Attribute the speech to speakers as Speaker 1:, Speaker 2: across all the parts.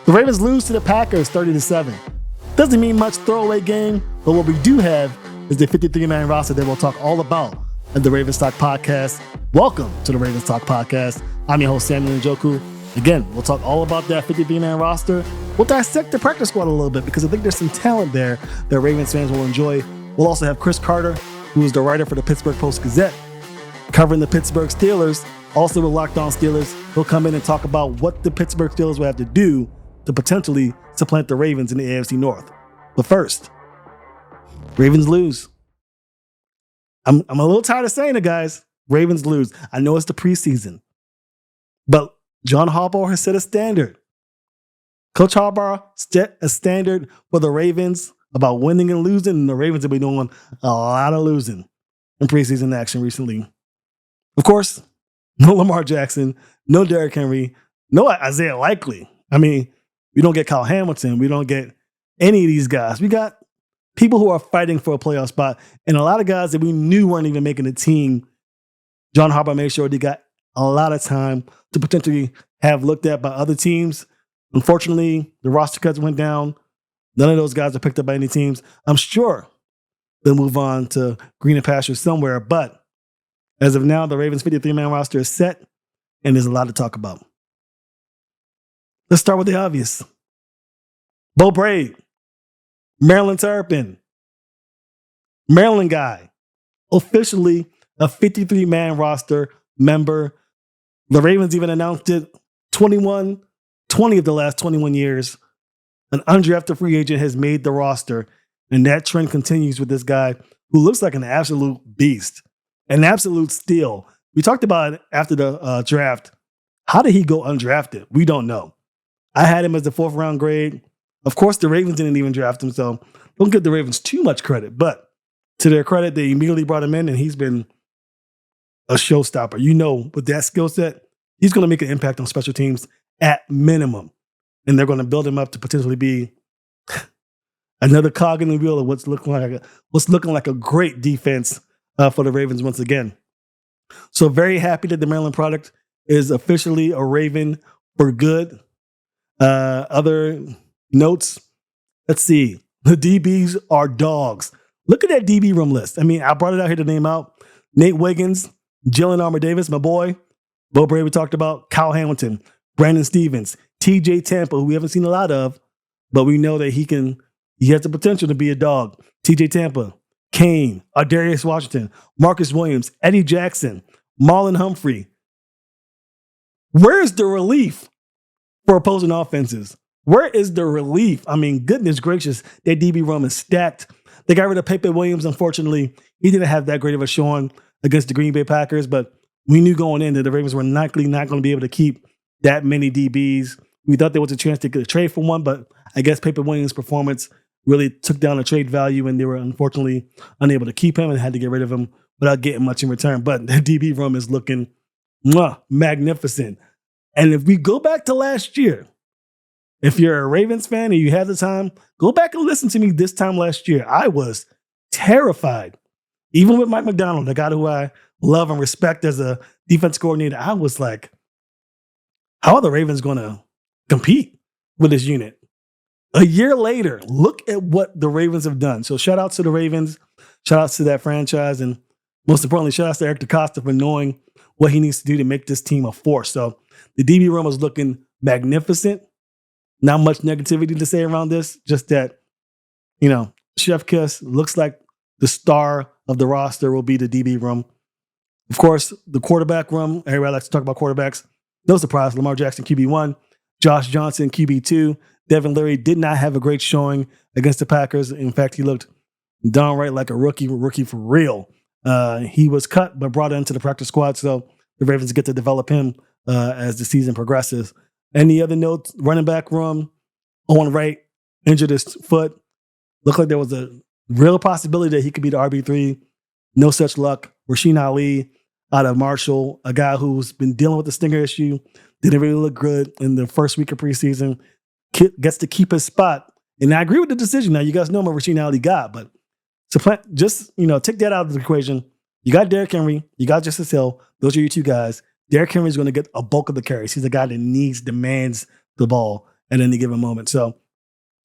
Speaker 1: The Ravens lose to the Packers 30-7. Doesn't mean much throwaway game, but what we do have is the 53-man roster that we'll talk all about at the Ravens Talk Podcast. Welcome to the Ravens Talk Podcast. I'm your host, Samuel Njoku. Again, we'll talk all about that 53-man roster. We'll dissect the practice squad a little bit because I think there's some talent there that Ravens fans will enjoy. We'll also have Chris Carter, who is the writer for the Pittsburgh Post-Gazette, covering the Pittsburgh Steelers, also with Locked On Steelers. He'll come in and talk about what the Pittsburgh Steelers will have to do to potentially supplant the Ravens in the AFC North. But first, Ravens lose. I'm a little tired of saying it, guys. Ravens lose. I know it's the preseason, but John Harbaugh has set a standard. Coach Harbaugh set a standard for the Ravens about winning and losing, and the Ravens have been doing a lot of losing in preseason action recently. Of course, no Lamar Jackson, no Derrick Henry, no Isaiah Likely. I mean, we don't get Kyle Hamilton. We don't get any of these guys. We got people who are fighting for a playoff spot, and a lot of guys that we knew weren't even making the team. John Harbaugh made sure they got a lot of time to potentially have looked at by other teams. Unfortunately, the roster cuts went down. None of those guys are picked up by any teams. I'm sure they'll move on to greener pastures somewhere, but as of now, the Ravens 53-man roster is set, and there's a lot to talk about. Let's start with the obvious. Bo Braid, Maryland Terrapin, Maryland guy, officially a 53-man roster member. The Ravens even announced it 20 of the last 21 years. An undrafted free agent has made the roster, and that trend continues with this guy who looks like an absolute beast, an absolute steal. We talked about it after the draft. How did he go undrafted? We don't know. I had him as the 4th round grade. Of course, the Ravens didn't even draft him, so don't give the Ravens too much credit. But to their credit, they immediately brought him in, and he's been a showstopper. You know, with that skill set, he's going to make an impact on special teams at minimum. And they're going to build him up to potentially be another cog in the wheel of what's looking like a great defense for the Ravens once again. So very happy that the Maryland product is officially a Raven for good. Other notes, let's see. The DBs are dogs. Look at that DB room list. I mean, I brought it out here to name out Nate Wiggins, Jalen Armour-Davis, my boy, Bo Braid we talked about, Kyle Hamilton, Brandon Stevens, TJ Tampa, who we haven't seen a lot of, but we know that he has the potential to be a dog. TJ Tampa, Kane, Ardarius Washington, Marcus Williams, Eddie Jackson, Marlon Humphrey. Where's the relief for opposing offenses? Where is the relief? I mean, goodness gracious, that DB room is stacked. They got rid of Pepe Williams, unfortunately. He didn't have that great of a showing against the Green Bay Packers, but we knew going in that the Ravens were likely not going to be able to keep that many DBs. We thought there was a chance to get a trade for one, but I guess Pepe Williams' performance really took down the trade value, and they were unfortunately unable to keep him and had to get rid of him without getting much in return. But the DB room is looking magnificent. And if we go back to last year, if you're a Ravens fan and you have the time, go back and listen to me this time last year. I was terrified. Even with Mike McDonald, the guy who I love and respect as a defense coordinator, I was like, how are the Ravens going to compete with this unit? A year later, look at what the Ravens have done. So shout out to the Ravens. Shout out to that franchise. And most importantly, shout out to Eric DeCosta for knowing what he needs to do to make this team a force. So the DB room is looking magnificent. Not much negativity to say around this. Just that, Chef Kiss looks like the star of the roster will be the DB room. Of course, the quarterback room. Everybody likes to talk about quarterbacks. No surprise, Lamar Jackson, QB1. Josh Johnson, QB2. Devin Leary did not have a great showing against the Packers. In fact, he looked downright like a rookie for real. He was cut but brought into the practice squad, so the Ravens get to develop him as the season progresses. Any other notes? Running back room, Owen Wright injured his foot. Looked like there was a real possibility that he could be the RB3. No such luck. Rasheen Ali out of Marshall, a guy who's been dealing with the stinger issue, didn't really look good in the first week of preseason, gets to keep his spot. And I agree with the decision. Now, you guys know I'm a Rasheen Ali guy, but Take that out of the equation. You got Derrick Henry, you got Justice Hill. Those are your two guys. Derrick Henry is going to get a bulk of the carries. He's a guy that demands the ball at any given moment. So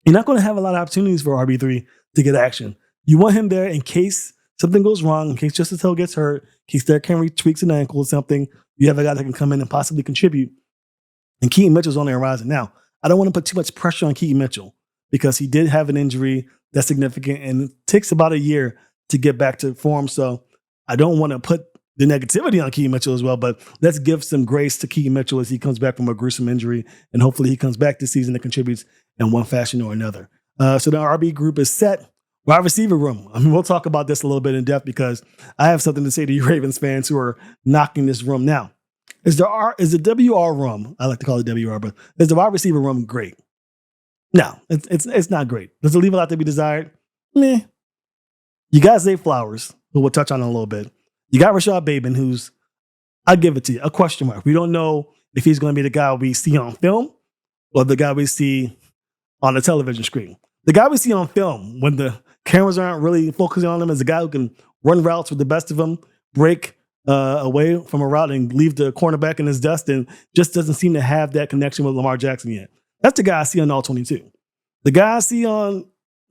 Speaker 1: you're not going to have a lot of opportunities for RB3 to get action. You want him there in case something goes wrong, in case Justice Hill gets hurt, in case Derrick Henry tweaks an ankle or something. You have a guy that can come in and possibly contribute. And Keaton Mitchell's on the horizon. Now, I don't want to put too much pressure on Keaton Mitchell because he did have an injury that's significant and it takes about a year to get back to form. So I don't want to put the negativity on Keaton Mitchell as well, but let's give some grace to Keaton Mitchell as he comes back from a gruesome injury, and hopefully he comes back this season and contributes in one fashion or another. So the RB group is set. Wide receiver room. We'll talk about this a little bit in depth because I have something to say to you Ravens fans who are knocking this room. Now, is the WR room, I like to call it WR, but is the wide receiver room great? No, it's not great. Does it leave a lot to be desired? Meh. You got Zay Flowers, who we'll touch on in a little bit. You got Rashad Bateman, who's, I'll give it to you, a question mark. We don't know if he's going to be the guy we see on film or the guy we see on the television screen. The guy we see on film, when the cameras aren't really focusing on him, is a guy who can run routes with the best of them, break away from a route and leave the cornerback in his dust, and just doesn't seem to have that connection with Lamar Jackson yet. That's the guy I see on all 22. The guy I see on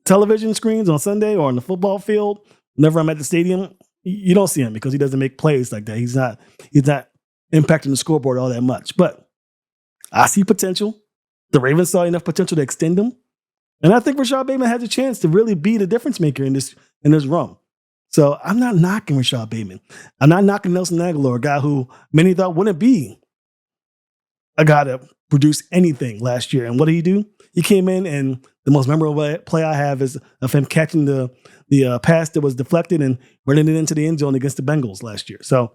Speaker 1: television screens on Sunday or on the football field, whenever I'm at the stadium, you don't see him because he doesn't make plays like that. He's not impacting the scoreboard all that much. But I see potential. The Ravens saw enough potential to extend him. And I think Rashad Bateman has a chance to really be the difference maker in this room. So I'm not knocking Rashad Bateman. I'm not knocking Nelson Aguilar, a guy who many thought wouldn't be a guy that produced anything last year. And what did he do? He came in, and the most memorable play I have is of him catching the pass that was deflected and running it into the end zone against the Bengals last year. So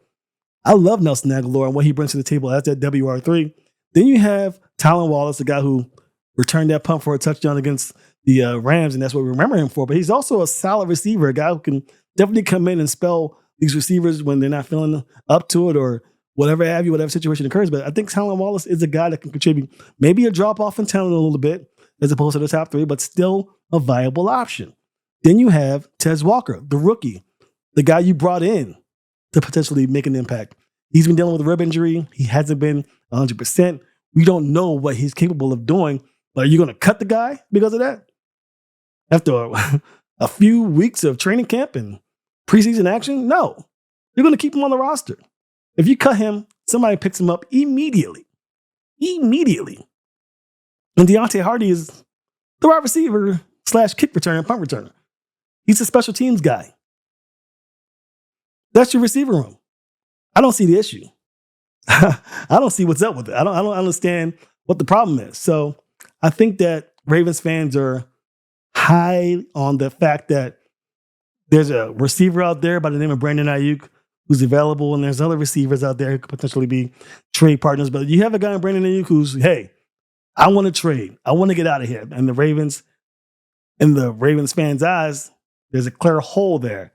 Speaker 1: I love Nelson Aguilar and what he brings to the table as that WR3. Then you have Tylan Wallace, the guy who returned that punt for a touchdown against the Rams, and that's what we remember him for. But he's also a solid receiver, a guy who can definitely come in and spell these receivers when they're not feeling up to it or whatever have you, whatever situation occurs. But I think Tylan Wallace is a guy that can contribute. Maybe a drop-off in talent a little bit as opposed to the top three, but still a viable option. Then you have Tez Walker, the rookie, the guy you brought in to potentially make an impact. He's been dealing with a rib injury. He hasn't been 100%. We don't know what he's capable of doing, but are you going to cut the guy because of that? After a few weeks of training camp and preseason action? No. You're going to keep him on the roster. If you cut him, somebody picks him up immediately. Immediately. And Deontay Hardy is the wide receiver / kick returner, punt returner. He's a special teams guy. That's your receiver room. I don't see the issue. I don't see what's up with it. I don't understand what the problem is. So I think that Ravens fans are high on the fact that there's a receiver out there by the name of Brandon Ayuk who's available, and there's other receivers out there who could potentially be trade partners. But you have a guy in Brandon Ayuk who's, hey, I want to trade. I want to get out of here. And the Ravens, in the Ravens fans' eyes, there's a clear hole there.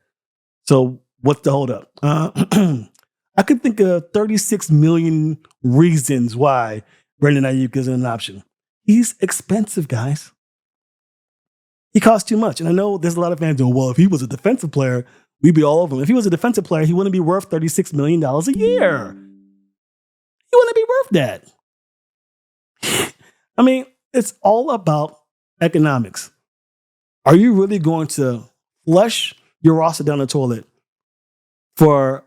Speaker 1: So what's the holdup? I could think of 36 million reasons why Brandon Ayuk isn't an option. He's expensive, guys. He costs too much. And I know there's a lot of fans who, well, if he was a defensive player, we'd be all over him. If he was a defensive player, he wouldn't be worth $36 million a year. He wouldn't be worth that. I mean, it's all about economics. Are you really going to flush your roster down the toilet for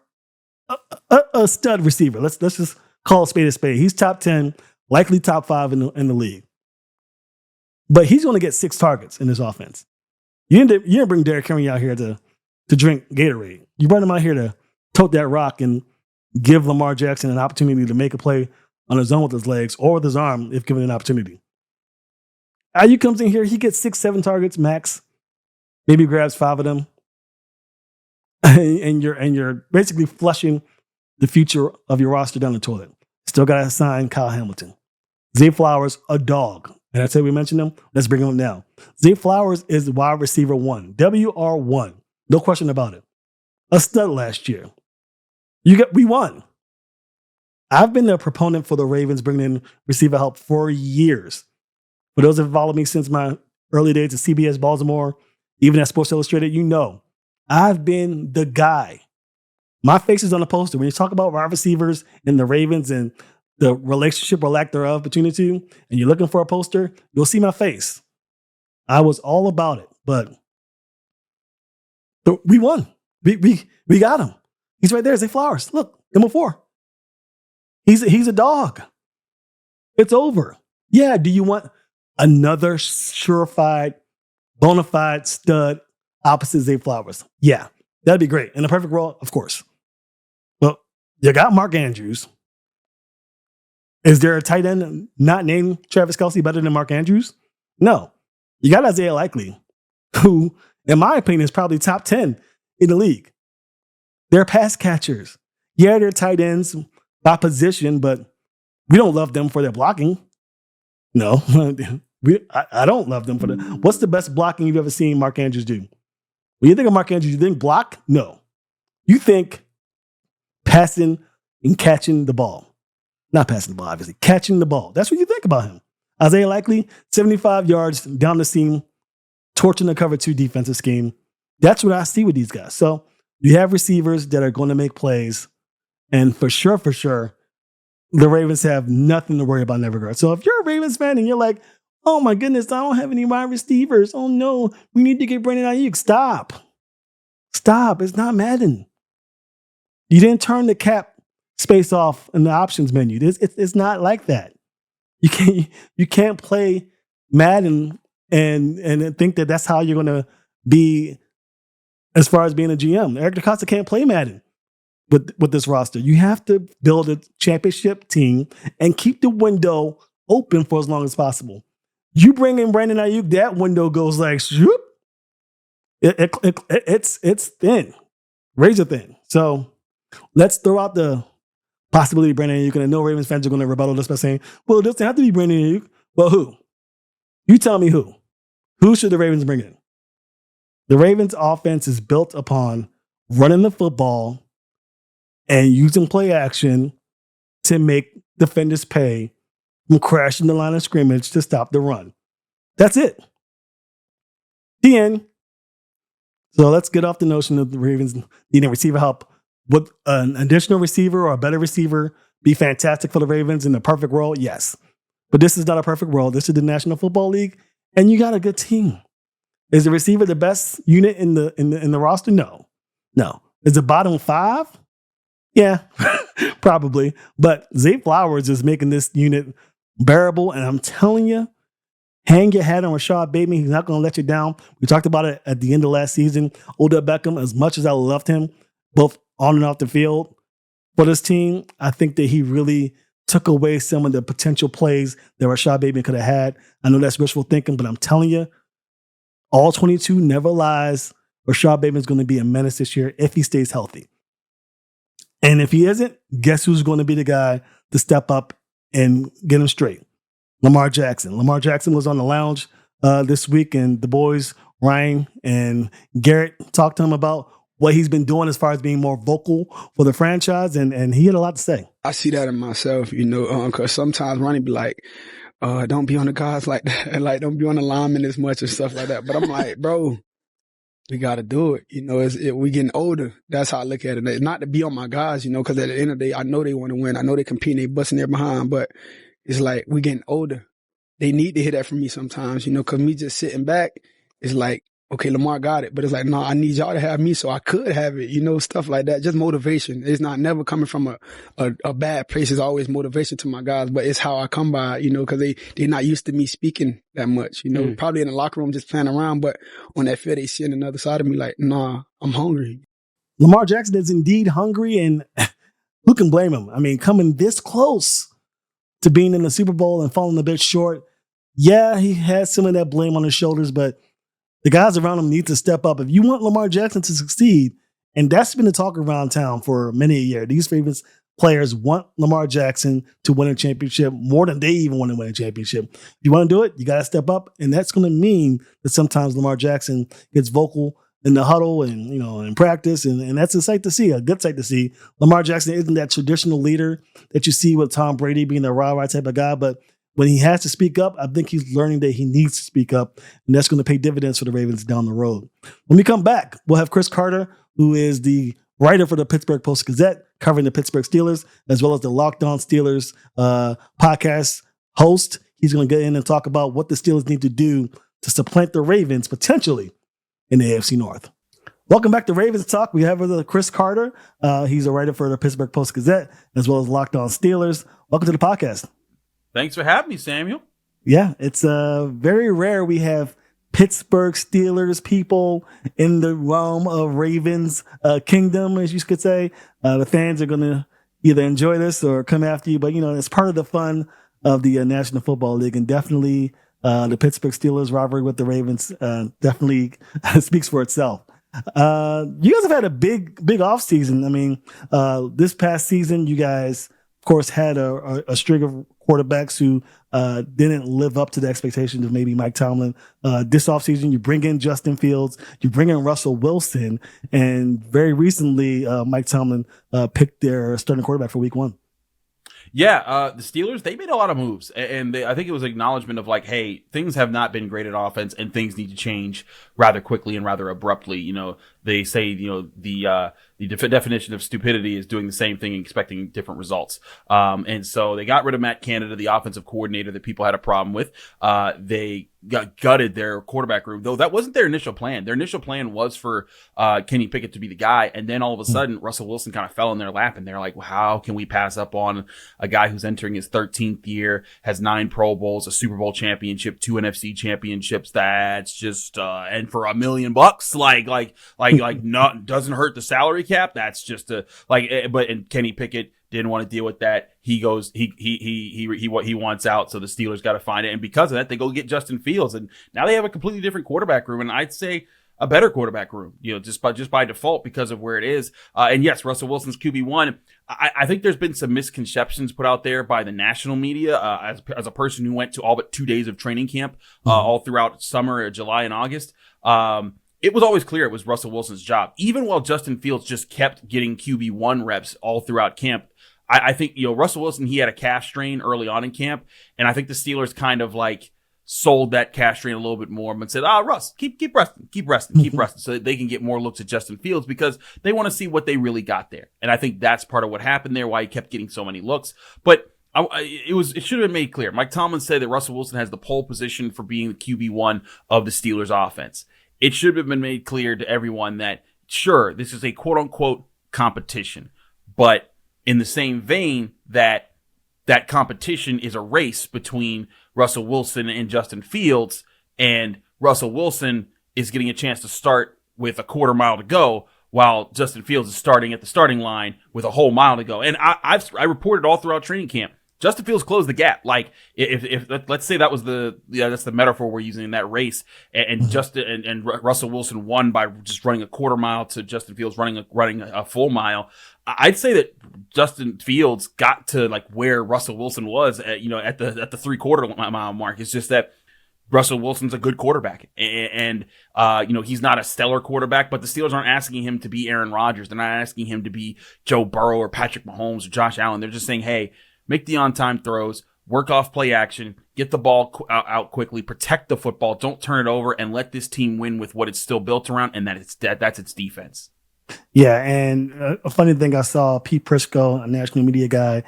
Speaker 1: a stud receiver? Let's just call a spade. He's top 10, likely top 5 in the league. But he's going to get 6 targets in this offense. You didn't bring Derrick Henry out here to drink Gatorade. You brought him out here to tote that rock and give Lamar Jackson an opportunity to make a play on his own with his legs or with his arm if given an opportunity. Ayuk comes in here, he gets 6-7 targets max, maybe grabs 5 of them, and you're basically flushing the future of your roster down the toilet. Still got to sign Kyle Hamilton. Zay Flowers, a dog. And I said we mentioned him. Let's bring him up now. Zay Flowers is wide receiver 1, WR1. No question about it. A stud last year. We won. I've been a proponent for the Ravens bringing in receiver help for years. For those that have followed me since my early days at CBS Baltimore, even at Sports Illustrated, you know I've been the guy. My face is on the poster. When you talk about wide receivers and the Ravens and the relationship or lack thereof between the two, and you're looking for a poster, you'll see my face. I was all about it, but we won. We got him. He's right there. Zay Flowers. Look, number 4. He's a dog. It's over. Yeah. Do you want another surefire, bona fide stud opposite Zay Flowers? Yeah, that'd be great. In a perfect world, of course. But you got Mark Andrews. Is there a tight end not named Travis Kelce better than Mark Andrews? No. You got Isaiah Likely, who, in my opinion, is probably top 10 in the league. They're pass catchers. Yeah, they're tight ends by position, but we don't love them for their blocking. No, I don't love them for that. What's the best blocking you've ever seen Mark Andrews do? When you think of Mark Andrews, you think block? No. You think passing and catching the ball. Not passing the ball, obviously. Catching the ball. That's what you think about him. Isaiah Likely, 75 yards down the seam, torching the cover 2 defensive scheme. That's what I see with these guys. So you have receivers that are going to make plays. And for sure, the Ravens have nothing to worry about in that regard. So if you're a Ravens fan and you're like, oh my goodness, I don't have any wide receivers. Oh no, we need to get Brandon Ayuk. Stop. It's not Madden. You didn't turn the cap space off in the options menu. It's not like that. You can't play Madden and think that that's how you're going to be as far as being a GM. Eric DeCosta can't play Madden with this roster. You have to build a championship team and keep the window open for as long as possible. You bring in Brandon Ayuk, that window goes like, shoop. It's thin, razor thin. So let's throw out the possibility of Brandon Ayuk, and I know Ravens fans are going to rebuttal this by saying, well, it doesn't have to be Brandon Ayuk. Well, who? You tell me who. Who should the Ravens bring in? The Ravens offense is built upon running the football and using play action to make defenders pay from crashing the line of scrimmage to stop the run. That's it. The end. So let's get off the notion of the Ravens needing receiver help. Would an additional receiver or a better receiver be fantastic for the Ravens in the perfect world? Yes. But this is not a perfect world. This is the National Football League, and you got a good team. Is the receiver the best unit in the roster? No. Is the bottom 5? Yeah, probably. But Zay Flowers is making this unit bearable, and I'm telling you, hang your hat on Rashad Bateman. He's not going to let you down. We talked about it at the end of last season. Odell Beckham, as much as I loved him, both on and off the field, for this team, I think that he really took away some of the potential plays that Rashad Bateman could have had. I know that's wishful thinking, but I'm telling you, all 22 never lies. Rashad Bateman is going to be a menace this year if he stays healthy. And if he isn't, guess who's going to be the guy to step up and get him straight? Lamar Jackson. Lamar Jackson was on the lounge this week, and the boys, Ryan and Garrett, talked to him about what he's been doing as far as being more vocal for the franchise, and he had a lot to say.
Speaker 2: I see that in myself, because sometimes Ronnie be like, don't be on the guys like that, like don't be on the linemen as much and stuff like that. But I'm like, bro, we got to do it. We getting older. That's how I look at it. Not to be on my guys, because at the end of the day, I know they want to win. I know they compete, they busting their behind, but it's like we getting older. They need to hear that from me sometimes, because me just sitting back is like, okay, Lamar got it, but it's like, no, I need y'all to have me so I could have it, stuff like that. Just motivation. It's not never coming from a bad place. It's always motivation to my guys, but it's how I come by, because they're not used to me speaking that much, probably in the locker room just playing around, but on that field, they see on another side of me like, nah, I'm hungry.
Speaker 1: Lamar Jackson is indeed hungry, and who can blame him? I mean, coming this close to being in the Super Bowl and falling a bit short. Yeah, he has some of that blame on his shoulders, but the guys around him need to step up. If you want Lamar Jackson to succeed, and that's been the talk around town for many a year, these Ravens players want Lamar Jackson to win a championship more than they even want to win a championship. If you want to do it, you got to step up, and that's going to mean that sometimes Lamar Jackson gets vocal in the huddle and in practice, and that's a sight to see, a good sight to see. Lamar Jackson isn't that traditional leader that you see with Tom Brady being the rah-rah type of guy, but when he has to speak up, I think he's learning that he needs to speak up, and that's going to pay dividends for the Ravens down the road. When we come back, we'll have Chris Carter, who is the writer for the Pittsburgh Post-Gazette, covering the Pittsburgh Steelers, as well as the Locked On Steelers podcast host. He's going to get in and talk about what the Steelers need to do to supplant the Ravens potentially in the AFC North. Welcome back to Ravens Talk. We have with Chris Carter. He's a writer for the Pittsburgh Post-Gazette, as well as Locked On Steelers. Welcome to the podcast.
Speaker 3: Thanks for having me, Samuel.
Speaker 1: Yeah, it's very rare we have Pittsburgh Steelers people in the realm of Ravens kingdom, as you could say. The fans are going to either enjoy this or come after you, but it's part of the fun of the National Football League, and definitely the Pittsburgh Steelers rivalry with the Ravens definitely speaks for itself. You guys have had a big offseason. I mean, this past season, you guys, of course, had a string of quarterbacks who didn't live up to the expectations of maybe Mike Tomlin. This offseason, you bring in Justin Fields, you bring in Russell Wilson, and very recently, Mike Tomlin picked their starting quarterback for week 1.
Speaker 3: Yeah, the Steelers, they made a lot of moves, and I think it was acknowledgement of like, hey, things have not been great at offense, and things need to change rather quickly and rather abruptly. They say, the definition of stupidity is doing the same thing and expecting different results. And so they got rid of Matt Canada, the offensive coordinator that people had a problem with. They gutted their quarterback room, though that wasn't their initial plan. Their initial plan was for Kenny Pickett to be the guy, and then all of a sudden Russell Wilson kind of fell in their lap, and they're like, well, how can we pass up on a guy who's entering his 13th year, has 9 Pro Bowls, a Super Bowl championship, 2 NFC championships? That's just and for $1 million, like not doesn't hurt the salary cap. That's just and Kenny Pickett didn't want to deal with that. He goes, he wants out. So the Steelers got to find it. And because of that, they go get Justin Fields. And now they have a completely different quarterback room. And I'd say a better quarterback room, just by default because of where it is. And yes, Russell Wilson's QB1. I think there's been some misconceptions put out there by the national media. As a person who went to all but 2 days of training camp, all throughout summer, July and August, it was always clear it was Russell Wilson's job. Even while Justin Fields just kept getting QB1 reps all throughout camp, I think, Russell Wilson, he had a calf strain early on in camp, and I think the Steelers kind of like sold that calf strain a little bit more and said, Russ, keep resting, so that they can get more looks at Justin Fields because they want to see what they really got there. And I think that's part of what happened there, why he kept getting so many looks. But it should have been made clear. Mike Tomlin said that Russell Wilson has the pole position for being the QB1 of the Steelers offense. It should have been made clear to everyone that, sure, this is a quote-unquote competition, but in the same vein that competition is a race between Russell Wilson and Justin Fields, and Russell Wilson is getting a chance to start with a quarter mile to go, while Justin Fields is starting at the starting line with a whole mile to go. And I reported all throughout training camp, Justin Fields closed the gap. Like if let's say that was that's the metaphor we're using in that race, and Justin and Russell Wilson won by just running a quarter mile to Justin Fields running a full mile. I'd say that Justin Fields got to like where Russell Wilson was at the 3/4 mile mark. It's just that Russell Wilson's a good quarterback, and he's not a stellar quarterback, but the Steelers aren't asking him to be Aaron Rodgers. They're not asking him to be Joe Burrow or Patrick Mahomes or Josh Allen. They're just saying, hey, make the on-time throws, work off play action, get the ball out quickly, protect the football, don't turn it over, and let this team win with what it's still built around, and that's its defense.
Speaker 1: Yeah, and a funny thing I saw, Pete Prisco, a national media guy,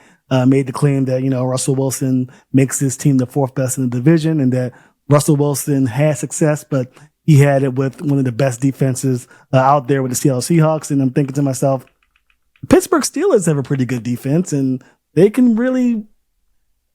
Speaker 1: made the claim that, Russell Wilson makes his team the 4th best in the division, and that Russell Wilson had success, but he had it with one of the best defenses out there with the Seattle Seahawks. And I'm thinking to myself, Pittsburgh Steelers have a pretty good defense, and they can really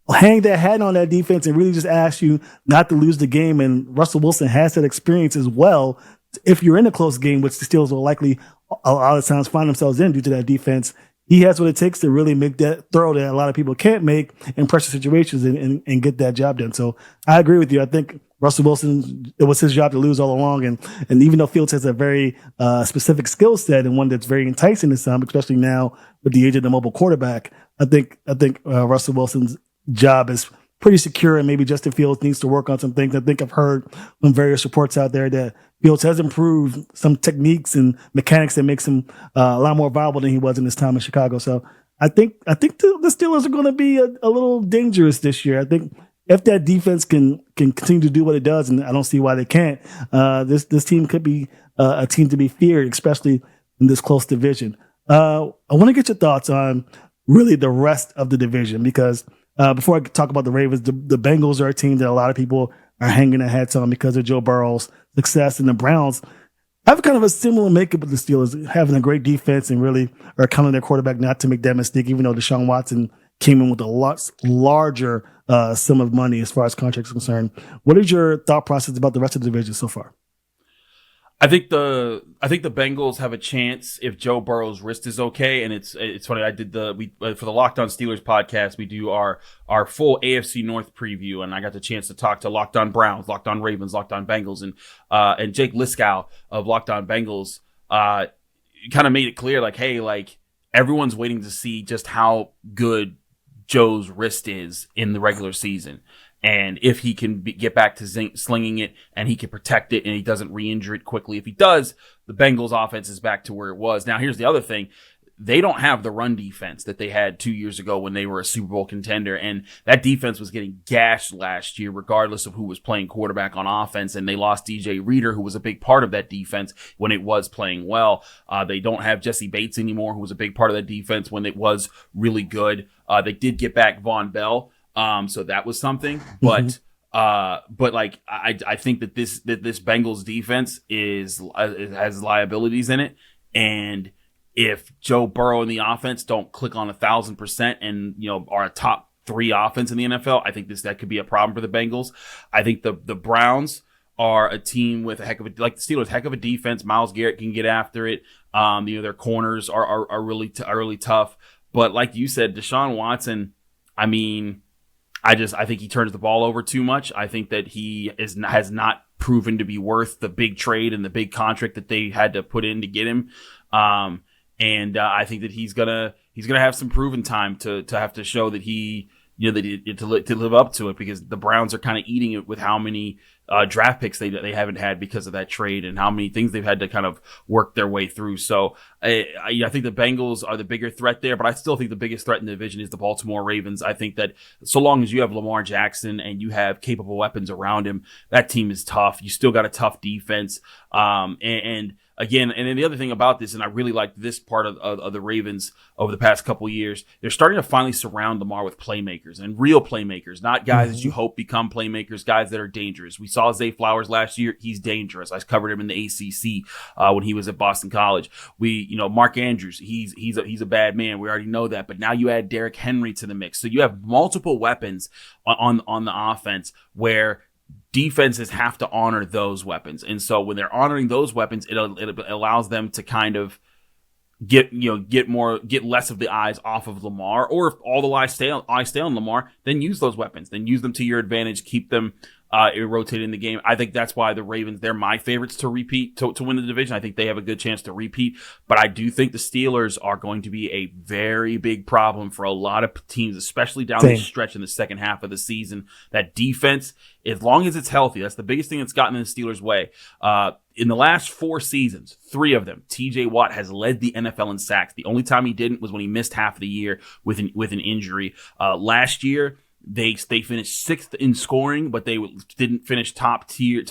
Speaker 1: hang their hat on that defense and really just ask you not to lose the game. And Russell Wilson has that experience as well. If you're in a close game, which the Steelers will likely a lot of times find themselves in due to that defense, he has what it takes to really make that throw that a lot of people can't make in pressure situations and get that job done. So I agree with you. I think Russell Wilson, it was his job to lose all along. And even though Fields has a very specific skill set and one that's very enticing to some, especially now with the age of the mobile quarterback, I think Russell Wilson's job is pretty secure, and maybe Justin Fields needs to work on some things. I think I've heard from various reports out there that Fields has improved some techniques and mechanics that makes him a lot more viable than he was in his time in Chicago. So I think the Steelers are going to be a little dangerous this year. I think if that defense can continue to do what it does, and I don't see why they can't, this team could be a team to be feared, especially in this close division. I want to get your thoughts on really the rest of the division, because before I talk about the Ravens, the Bengals are a team that a lot of people are hanging their hats on because of Joe Burrow's success, and the Browns have kind of a similar makeup of the Steelers, having a great defense and really are counting their quarterback not to make that mistake, even though Deshaun Watson came in with a lot larger sum of money as far as contracts are concerned. What is your thought process about the rest of the division so far?
Speaker 3: I think the Bengals have a chance if Joe Burrow's wrist is okay. And it's funny. I did for the Locked On Steelers podcast, we do our full AFC North preview, and I got the chance to talk to Locked On Browns, Locked On Ravens, Locked On Bengals, and Jake Liskow of Locked On Bengals kind of made it clear, like, hey, like, everyone's waiting to see just how good Joe's wrist is in the regular season. And if he can get back to slinging it and he can protect it and he doesn't re-injure it quickly. If he does, the Bengals offense is back to where it was. Now, here's the other thing. They don't have the run defense that they had 2 years ago when they were a Super Bowl contender. And that defense was getting gashed last year, regardless of who was playing quarterback on offense. And they lost DJ Reader, who was a big part of that defense when it was playing well. They don't have Jesse Bates anymore, who was a big part of that defense when it was really good. They did get back Von Bell. So that was something, but like, I think that this Bengals defense has liabilities in it. And if Joe Burrow and the offense don't click on 1,000% and, are a top 3 offense in the NFL, I think that could be a problem for the Bengals. I think the Browns are a team with like the Steelers, heck of a defense. Myles Garrett can get after it. Their corners are really tough. But like you said, Deshaun Watson, I mean, I think he turns the ball over too much. I think that he has not proven to be worth the big trade and the big contract that they had to put in to get him. And I think that he's gonna have some proven time to have to show that he, to live up to it, because the Browns are kind of eating it with how many draft picks they haven't had because of that trade and how many things they've had to kind of work their way through. So I think the Bengals are the bigger threat there, but I still think the biggest threat in the division is the Baltimore Ravens. I think that so long as you have Lamar Jackson and you have capable weapons around him, that team is tough. You still got a tough defense. Again, and then the other thing about this, and I really like this part of the Ravens over the past couple of years, they're starting to finally surround Lamar with playmakers, and real playmakers, not guys that you hope become playmakers, guys that are dangerous. We saw Zay Flowers last year. He's dangerous. I covered him in the ACC when he was at Boston College. Mark Andrews, he's a bad man. We already know that. But now you add Derrick Henry to the mix. So you have multiple weapons on the offense where defenses have to honor those weapons. And so when they're honoring those weapons, it allows them to kind of get less of the eyes off of Lamar, or if all the eyes stay on Lamar, then use those weapons, then use them to your advantage, keep them rotated in the game. I think that's why the Ravens, they're my favorites to repeat, to win the division. I think they have a good chance to repeat, but I do think the Steelers are going to be a very big problem for a lot of teams, especially down the stretch in the second half of the season. That defense, as long as it's healthy, that's the biggest thing that's gotten in the Steelers' way. In the last 4 seasons, 3 of them, TJ Watt has led the NFL in sacks. The only time he didn't was when he missed half the year with an injury. Last year, they finished 6th in scoring, but they didn't finish top 10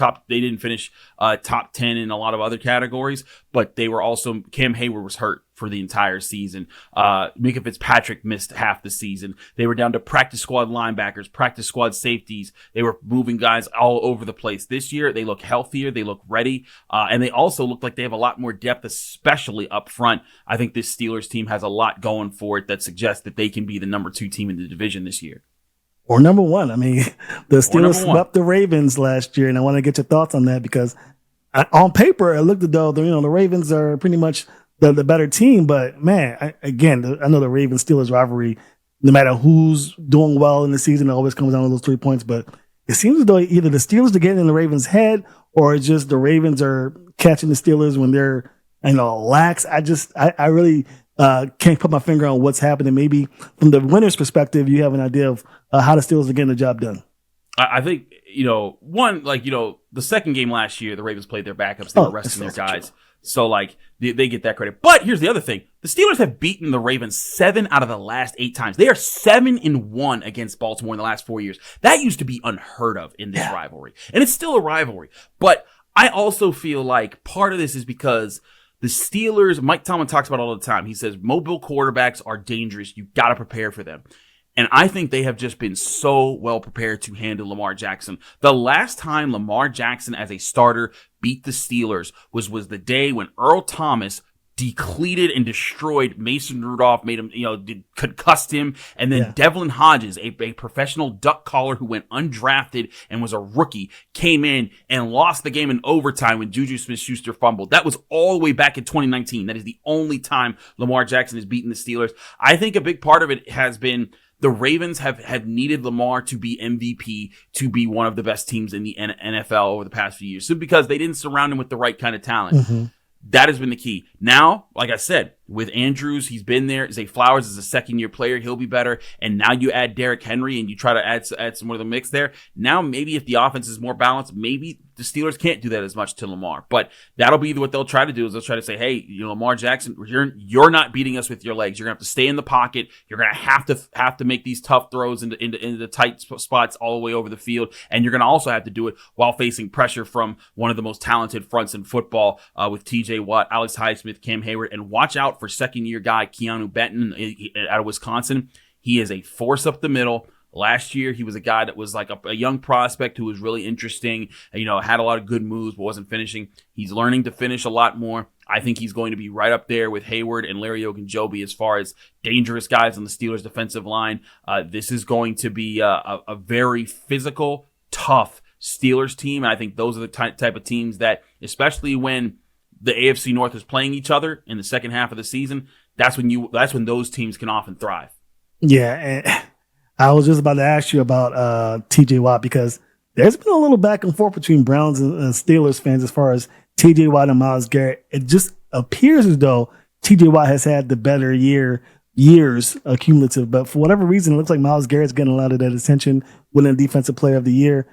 Speaker 3: in a lot of other categories. But they were also, Cam Hayward was hurt for the entire season. Micah Fitzpatrick missed half the season. They were down to practice squad linebackers, practice squad safeties. They were moving guys all over the place. This year, they look healthier. They look ready. And they also look like they have a lot more depth, especially up front. I think this Steelers team has a lot going for it that suggests that they can be the number 2 team in the division this year.
Speaker 1: Or number 1. I mean, the Steelers swept the Ravens last year, and I want to get your thoughts on that, because on paper, it looked as though the Ravens are pretty much the better team. But man, I know the Ravens-Steelers rivalry, no matter who's doing well in the season, it always comes down to those 3 points. But it seems as though either the Steelers are getting in the Ravens' head, or it's just the Ravens are catching the Steelers when they're lax. I really can't put my finger on what's happening. Maybe from the winner's perspective, you have an idea of how the Steelers are getting the job done.
Speaker 3: I think, the second game last year, the Ravens played their backups. They were resting their guys. True. So, they get that credit. But here's the other thing. The Steelers have beaten the Ravens 7 out of the last 8 times. They are 7-1 against Baltimore in the last 4 years. That used to be unheard of in this rivalry. And it's still a rivalry. But I also feel like part of this is because the Steelers, Mike Tomlin talks about it all the time. He says mobile quarterbacks are dangerous. You got to prepare for them. And I think they have just been so well prepared to handle Lamar Jackson. The last time Lamar Jackson as a starter beat the Steelers was the day when Earl Thomas depleted and destroyed Mason Rudolph, made him, concussed him. And then Devlin Hodges, a professional duck caller who went undrafted and was a rookie, came in and lost the game in overtime when Juju Smith-Schuster fumbled. That was all the way back in 2019. That is the only time Lamar Jackson has beaten the Steelers. I think a big part of it has been the Ravens have needed Lamar to be MVP, to be one of the best teams in the NFL over the past few years. So because they didn't surround him with the right kind of talent. Mm-hmm. That has been the key. Now, like I said, with Andrews, he's been there. Zay Flowers is a second-year player. He'll be better. And now you add Derrick Henry and you try to add some more of the mix there. Now, maybe if the offense is more balanced, maybe the Steelers can't do that as much to Lamar. But that'll be what they'll try to do is they'll try to say, hey, Lamar Jackson, you're not beating us with your legs. You're going to have to stay in the pocket. You're going to have to make these tough throws into the tight spots all the way over the field. And you're going to also have to do it while facing pressure from one of the most talented fronts in football with TJ Watt, Alex Highsmith, Cam Hayward, and watch out for second-year guy Keanu Benton out of Wisconsin. He is a force up the middle. Last year, he was a guy that was like a young prospect who was really interesting, had a lot of good moves, but wasn't finishing. He's learning to finish a lot more. I think he's going to be right up there with Hayward and Larry Ogunjobi as far as dangerous guys on the Steelers' defensive line. This is going to be a very physical, tough Steelers team. And I think those are the type of teams that, especially when the AFC North is playing each other in the second half of the season, that's when those teams can often thrive.
Speaker 1: Yeah, and I was just about to ask you about TJ Watt because there's been a little back and forth between Browns and Steelers fans as far as TJ Watt and Myles Garrett. It just appears as though TJ Watt has had the better years cumulative, but for whatever reason, it looks like Myles Garrett's getting a lot of that attention, winning Defensive Player of the Year.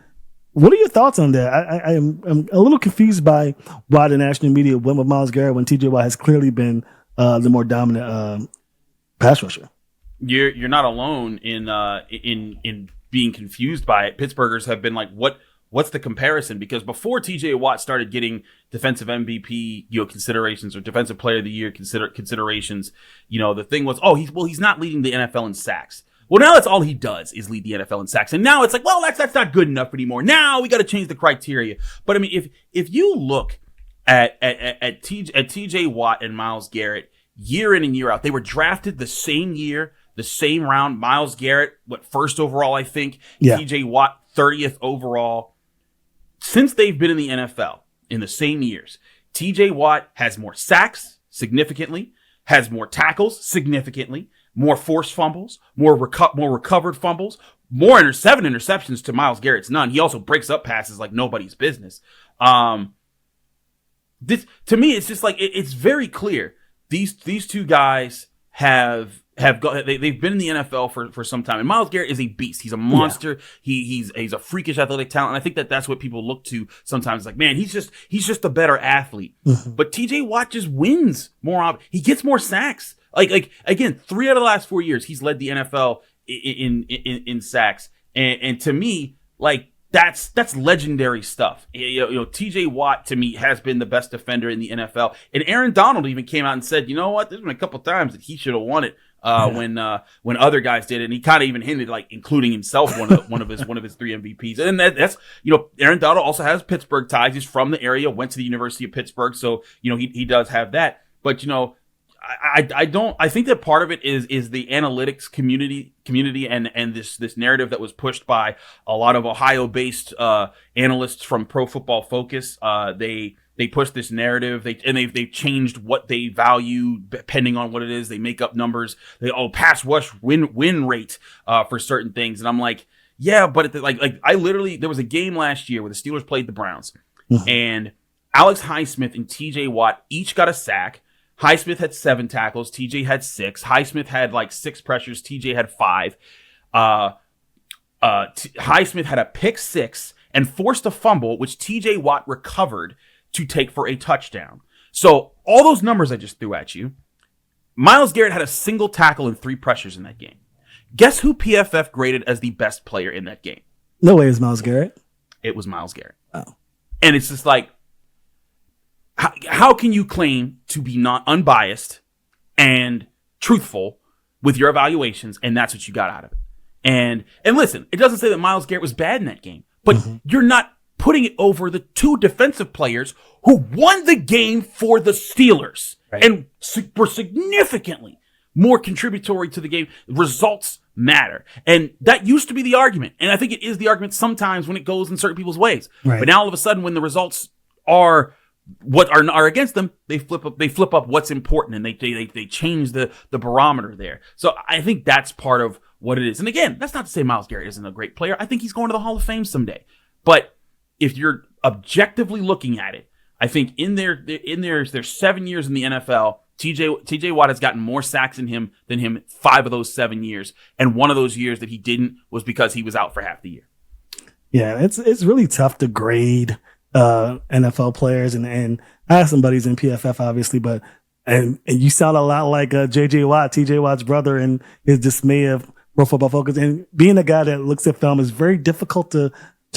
Speaker 1: What are your thoughts on that? I'm a little confused by why the national media went with Myles Garrett when TJ Watt has clearly been the more dominant pass rusher.
Speaker 3: You're not alone in being confused by it. Pittsburghers have been like, what's the comparison? Because before TJ Watt started getting defensive MVP considerations or defensive player of the year considerations, the thing was, he's not leading the NFL in sacks. Well, now that's all he does is lead the NFL in sacks. And now it's like, well, that's not good enough anymore. Now we got to change the criteria. But I mean, if you look at TJ Watt and Myles Garrett year in and year out, they were drafted the same year, the same round. Myles Garrett, first overall, I think. Yeah. TJ Watt, 30th overall. Since they've been in the NFL in the same years, TJ Watt has more sacks, significantly, has more tackles, significantly, more forced fumbles, more recovered fumbles, more 7 interceptions to Myles Garrett's none. He also breaks up passes like nobody's business. This, to me, it's just like it's very clear. These two guys they've been in the NFL for some time. And Myles Garrett is a beast. He's a monster. Yeah. He's a freakish athletic talent. And I think that's what people look to sometimes. Like, man, he's just a better athlete. Mm-hmm. But TJ Watt just wins more. He gets more sacks. Like again, 3 out of the last 4 years, he's led the NFL in sacks. And to me, like, that's legendary stuff. TJ Watt to me has been the best defender in the NFL. And Aaron Donald even came out and said, you know what? There's been a couple times that he should have won it. When other guys did it, and he kind of even hinted, like, including himself one of his 3 MVPs. And that's Aaron Donald also has Pittsburgh ties. He's from the area, went to the University of Pittsburgh, so he does have that. But I think that part of it is the analytics community and this narrative that was pushed by a lot of Ohio-based analysts from Pro Football Focus. They push this narrative. They've changed what they value depending on what it is. They make up numbers. Pass rush win rate for certain things, and I'm like, yeah, but I literally, there was a game last year where the Steelers played the Browns, and Alex Highsmith and TJ Watt each got a sack. Highsmith had 7 tackles. TJ had 6. Highsmith had 6 pressures. TJ had 5. Highsmith had a pick six and forced a fumble, which TJ Watt recovered to take for a touchdown. So all those numbers I just threw at you, Myles Garrett had a single tackle and 3 pressures in that game. Guess who PFF graded as the best player in that game?
Speaker 1: No way is Myles Garrett.
Speaker 3: It was Myles Garrett.
Speaker 1: Oh.
Speaker 3: And it's just like, how can you claim to be not unbiased and truthful with your evaluations, and that's what you got out of it? And listen, it doesn't say that Myles Garrett was bad in that game, but you're not putting it over the 2 defensive players who won the game for the Steelers and were significantly more contributory to the game. Results matter. And that used to be the argument. And I think it is the argument sometimes when it goes in certain people's ways. Right. But now all of a sudden, when the results are what are against them, they flip up what's important, and they change the barometer there. So I think that's part of what it is. And again, that's not to say Myles Garrett isn't a great player. I think he's going to the Hall of Fame someday. But if you're objectively looking at it, I think there's 7 years in the NFL. TJ Watt has gotten more sacks than him 5 of those 7 years. And one of those years that he didn't was because he was out for half the year.
Speaker 1: Yeah, it's really tough to grade NFL players, and I have some buddies in PFF, obviously, but and you sound a lot like JJ Watt, TJ Watt's brother, and his dismay of Pro Football Focus. And being a guy that looks at film is very difficult to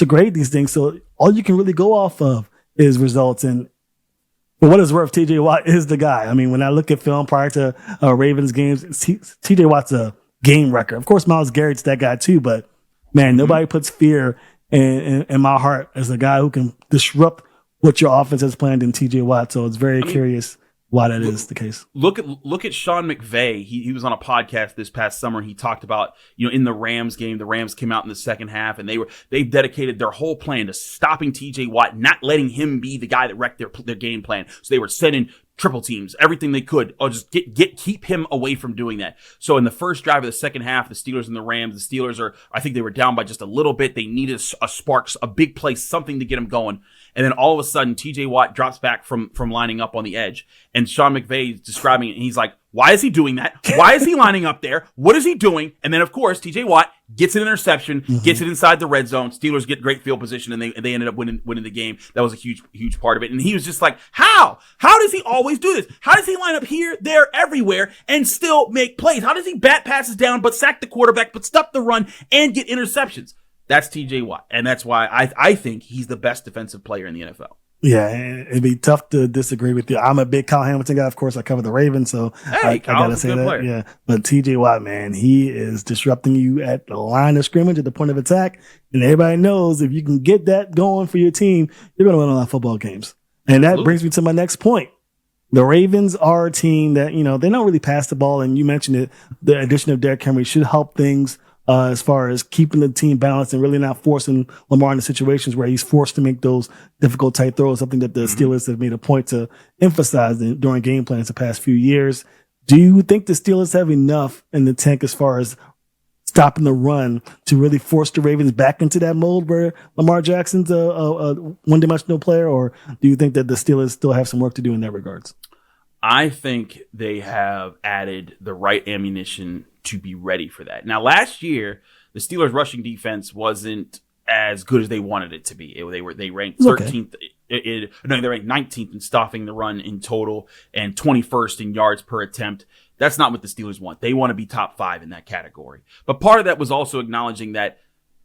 Speaker 1: grade these things. So all you can really go off of is results. And for what it's worth, TJ Watt is the guy. I mean, when I look at film prior to Ravens games, TJ Watt's a game record. Of course, Myles Garrett's that guy too, but man, nobody puts fear in my heart as a guy who can disrupt what your offense has planned in TJ Watt. So it's very curious why that is the case.
Speaker 3: Look at Sean McVay. He was on a podcast this past summer, and he talked about, in the Rams game, the Rams came out in the second half, and they dedicated their whole plan to stopping TJ Watt, not letting him be the guy that wrecked their game plan. So they were sending triple teams, everything they could. Just keep him away from doing that. So in the first drive of the second half, the Steelers and the Rams, the Steelers I think they were down by just a little bit. They needed a spark, a big play, something to get them going. And then all of a sudden, TJ Watt drops back from lining up on the edge. And Sean McVay is describing it, and he's like, why is he doing that? Why is he lining up there? What is he doing? And then, of course, TJ Watt gets an interception, gets it inside the red zone. Steelers get great field position, and they ended up winning the game. That was a huge part of it. And he was just like, how? How does he always do this? How does he line up here, there, everywhere, and still make plays? How does he bat passes down, but sack the quarterback, but stop the run, and get interceptions? That's TJ Watt. And that's why I think he's the best defensive player in the NFL.
Speaker 1: Yeah, it'd be tough to disagree with you. I'm a big Kyle Hamilton guy. Of course, I cover the Ravens, so I gotta say that. Player. Yeah, but TJ Watt, man, he is disrupting you at the line of scrimmage, at the point of attack, and everybody knows if you can get that going for your team, you're gonna win a lot of football games. And that brings me to my next point. The Ravens are a team that they don't really pass the ball, and you mentioned it. The addition of Derrick Henry should help things. As far as keeping the team balanced and really not forcing Lamar into situations where he's forced to make those difficult tight throws, something that the Steelers have made a point to emphasize during game plans the past few years. Do you think the Steelers have enough in the tank as far as stopping the run to really force the Ravens back into that mold where Lamar Jackson's a one-dimensional player, or do you think that the Steelers still have some work to do in that regards?
Speaker 3: I think they have added the right ammunition to be ready for that. Now, last year, the Steelers' rushing defense wasn't as good as they wanted it to be. They ranked 13th. They ranked 19th in stopping the run in total and 21st in yards per attempt. That's not what the Steelers want. They want to be top 5 in that category. But part of that was also acknowledging that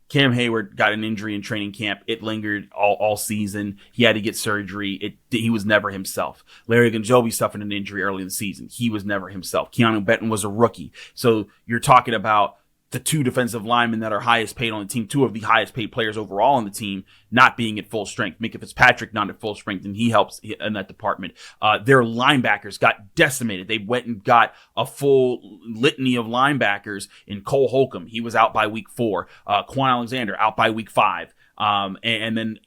Speaker 3: Cam Hayward got an injury in training camp. It lingered all season. He had to get surgery. He was never himself. Larry Ogunjobi suffered an injury early in the season. He was never himself. Keanu Benton was a rookie. So you're talking about the 2 defensive linemen that are highest paid on the team, 2 of the highest paid players overall on the team, not being at full strength. Micah Fitzpatrick not at full strength, and he helps in that department. Their linebackers got decimated. They went and got a full litany of linebackers in Cole Holcomb. He was out by week 4. Quan Alexander out by week 5. And then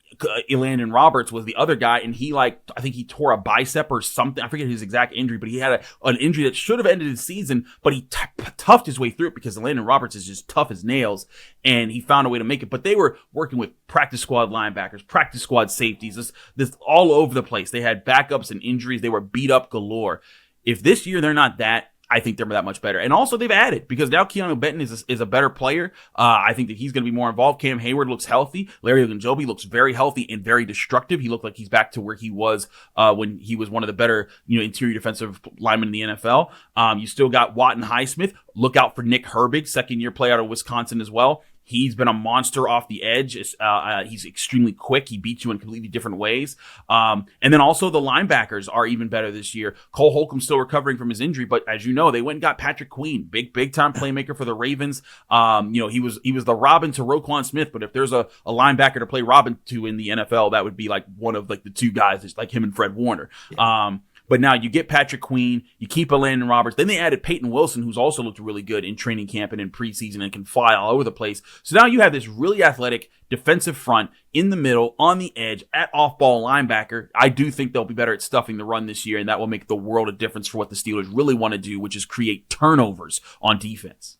Speaker 3: Elandon Roberts was the other guy, and I think he tore a bicep or something. I forget his exact injury, but he had an injury that should have ended his season, but he toughed his way through it because Elandon Roberts is just tough as nails, and he found a way to make it. But they were working with practice squad linebackers, practice squad safeties, this all over the place. They had backups and injuries. They were beat up galore. If this year they're not that, I think they're that much better. And also they've added, because now Keanu Benton is a better player. I think that he's going to be more involved. Cam Hayward looks healthy. Larry Ogunjobi looks very healthy and very destructive. He looked like he's back to where he was when he was one of the better, interior defensive linemen in the NFL. You still got Watt and Highsmith. Look out for Nick Herbig, second-year player out of Wisconsin as well. He's been a monster off the edge. He's extremely quick. He beats you in completely different ways. And then also the linebackers are even better this year. Cole Holcomb's still recovering from his injury, but as you know, they went and got Patrick Queen, big time playmaker for the Ravens. He was the Robin to Roquan Smith, but if there's a linebacker to play Robin to in the NFL, that would be like one of like the two guys, it's like him and Fred Warner. Yeah. But now you get Patrick Queen, you keep Landon Roberts. Then they added Peyton Wilson, who's also looked really good in training camp and in preseason and can fly all over the place. So now you have this really athletic defensive front in the middle, on the edge, at off-ball linebacker. I do think they'll be better at stuffing the run this year, and that will make the world of difference for what the Steelers really want to do, which is create turnovers on defense.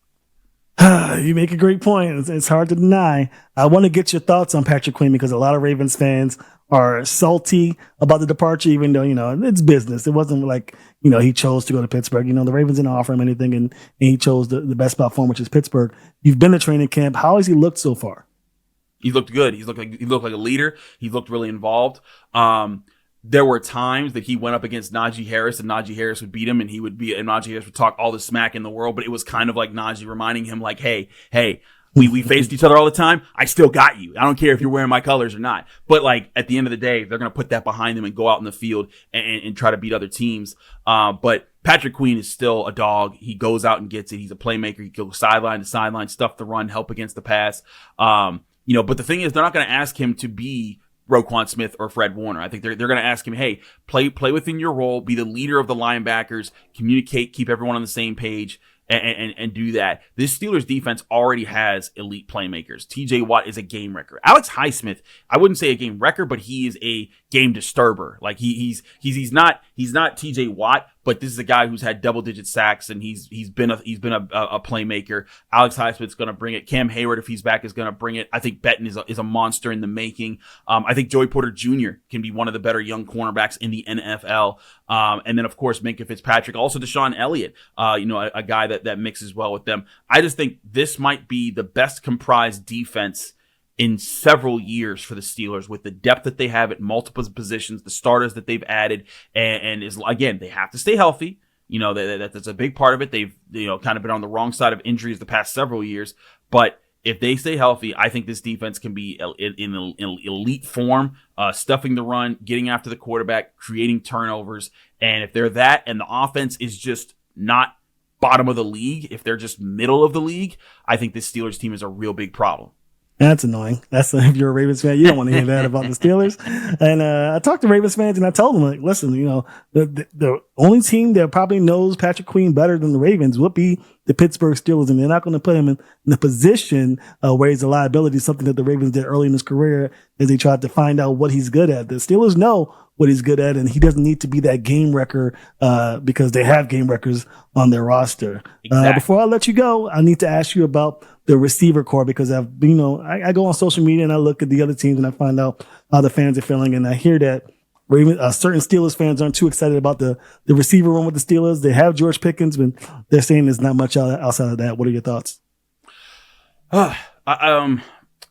Speaker 1: You make a great point. It's hard to deny. I want to get your thoughts on Patrick Queen because a lot of Ravens fans are salty about the departure, even though, it's business. It wasn't like, he chose to go to Pittsburgh. The Ravens didn't offer him anything, and he chose the best platform, which is Pittsburgh. You've been to training camp. How has he looked so far?
Speaker 3: He looked good. He looked like a leader. He looked really involved. There were times that he went up against Najee Harris and Najee Harris would beat him and Najee Harris would talk all the smack in the world, but it was kind of like Najee reminding him like, hey, we faced each other all the time. I still got you. I don't care if you're wearing my colors or not. But like at the end of the day, they're going to put that behind them and go out in the field and try to beat other teams. But Patrick Queen is still a dog. He goes out and gets it. He's a playmaker. He goes sideline to sideline, stuff the run, help against the pass. But the thing is, they're not going to ask him to be Roquan Smith or Fred Warner. I think they're going to ask him, hey, play within your role, be the leader of the linebackers, communicate, keep everyone on the same page, and do that. This Steelers defense already has elite playmakers. TJ Watt is a game wrecker. Alex Highsmith, I wouldn't say a game wrecker, but he is a game disturber. Like he's not TJ Watt, but this is a guy who's had double-digit sacks, and he's been a playmaker. Alex Highsmith's going to bring it. Cam Hayward, if he's back, is going to bring it. I think Benton is a monster in the making. I think Joey Porter Jr. can be one of the better young cornerbacks in the NFL. And then, of course, Minkah Fitzpatrick. Also, Deshaun Elliott, a guy that mixes well with them. I just think this might be the best comprised defense in several years for the Steelers, with the depth that they have at multiple positions, the starters that they've added, and again, they have to stay healthy. That's a big part of it. They've, kind of been on the wrong side of injuries the past several years, but if they stay healthy, I think this defense can be in elite form, stuffing the run, getting after the quarterback, creating turnovers. And if they're that, and the offense is just not bottom of the league, if they're just middle of the league, I think this Steelers team is a real big problem.
Speaker 1: That's annoying. If you're a Ravens fan, you don't want to hear that about the Steelers. And I talked to Ravens fans and I told them, like, listen, the only team that probably knows Patrick Queen better than the Ravens would be the Pittsburgh Steelers, and they're not going to put him in the position where he's a liability, something that the Ravens did early in his career as they tried to find out what he's good at. The Steelers know what he's good at, and he doesn't need to be that game wrecker because they have game wreckers on their roster. Exactly. Before I let you go, I need to ask you about the receiver core, because I go on social media and I look at the other teams and I find out how the fans are feeling, and I hear that certain Steelers fans aren't too excited about the receiver room with the Steelers. They have George Pickens, but they're saying there's not much outside of that. What are your thoughts?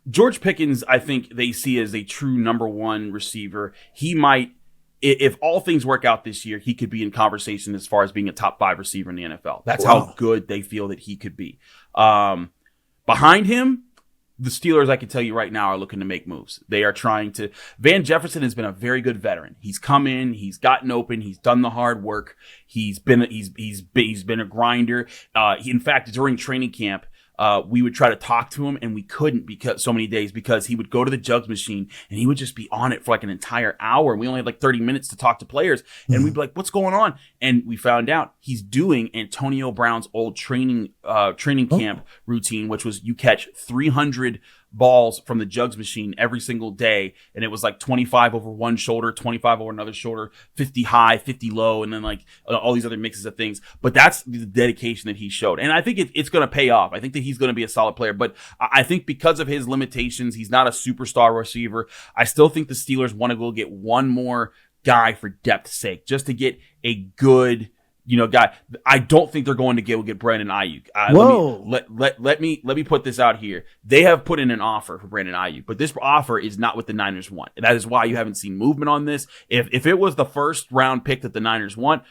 Speaker 3: George Pickens, I think they see as a true number one receiver. He might, if all things work out this year, he could be in conversation as far as being a top 5 receiver in the NFL. That's how good they feel that he could be. Behind him, the Steelers, I can tell you right now, are looking to make moves. They are trying to. Van Jefferson has been a very good veteran. He's come in, he's gotten open, he's done the hard work. He's been a grinder. In fact, during training camp, we would try to talk to him and we couldn't because he would go to the jugs machine and he would just be on it for like an entire hour. We only had like 30 minutes to talk to players, and we'd be like, what's going on? And we found out he's doing Antonio Brown's old training camp routine, which was you catch 300 balls from the jugs machine every single day, and it was like 25 over one shoulder, 25 over another shoulder, 50 high, 50 low, and then like all these other mixes of things. But that's the dedication that he showed, and I think it's going to pay off. I think that he's going to be a solid player, but I think because of his limitations, he's not a superstar receiver. I still think the Steelers want to go get one more guy for depth's sake, just to get a good guy. I don't think they're going to get Brandon Ayuk.
Speaker 1: Whoa.
Speaker 3: Let me put this out here. They have put in an offer for Brandon Ayuk, but this offer is not what the Niners want. That is why you haven't seen movement on this. If it was the first round pick that the Niners want,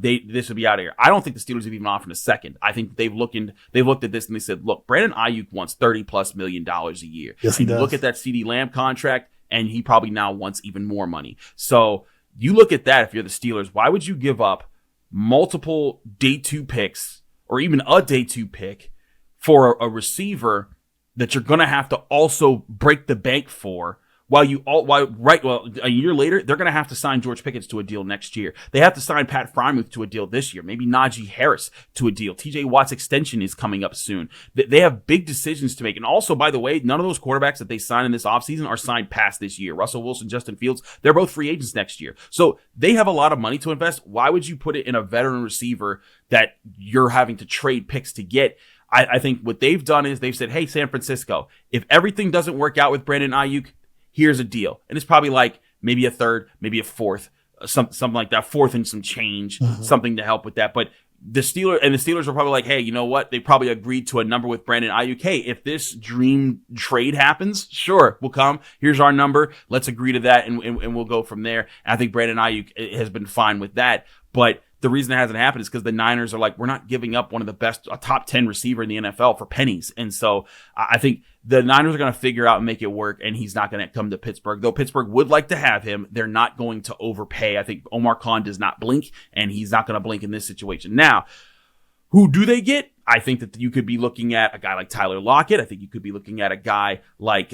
Speaker 3: this would be out of here. I don't think the Steelers have even offered a second. I think they've looked at this and they said, look, Brandon Ayuk wants $30+ million a year.
Speaker 1: Yes, he does.
Speaker 3: Look at that CeeDee Lamb contract, and he probably now wants even more money. So you look at that. If you're the Steelers, why would you give up multiple day 2 picks or even a day 2 pick for a receiver that you're going to have to also break the bank for a year later, they're going to have to sign George Pickens to a deal next year. They have to sign Pat Freiermuth to a deal this year, maybe Najee Harris to a deal. TJ Watt's extension is coming up soon. They have big decisions to make. And also, by the way, none of those quarterbacks that they sign in this offseason are signed past this year. Russell Wilson, Justin Fields, they're both free agents next year. So they have a lot of money to invest. Why would you put it in a veteran receiver that you're having to trade picks to get? I think what they've done is they've said, hey, San Francisco, if everything doesn't work out with Brandon Ayuk, here's a deal. And it's probably like maybe a third, maybe a fourth, something like that, fourth and some change, something to help with that. But the Steelers are probably like, hey, you know what? They probably agreed to a number with Brandon Ayuk. Hey, if this dream trade happens, sure, we'll come. Here's our number. Let's agree to that, and we'll go from there. And I think Brandon Ayuk has been fine with that. But the reason it hasn't happened is because the Niners are like, we're not giving up one of the best, a top 10 receiver in the NFL for pennies. And so I think the Niners are going to figure out and make it work, and he's not going to come to Pittsburgh. Though Pittsburgh would like to have him, they're not going to overpay. I think Omar Khan does not blink, and he's not going to blink in this situation. Now, who do they get? I think that you could be looking at a guy like Tyler Lockett. I think you could be looking at a guy like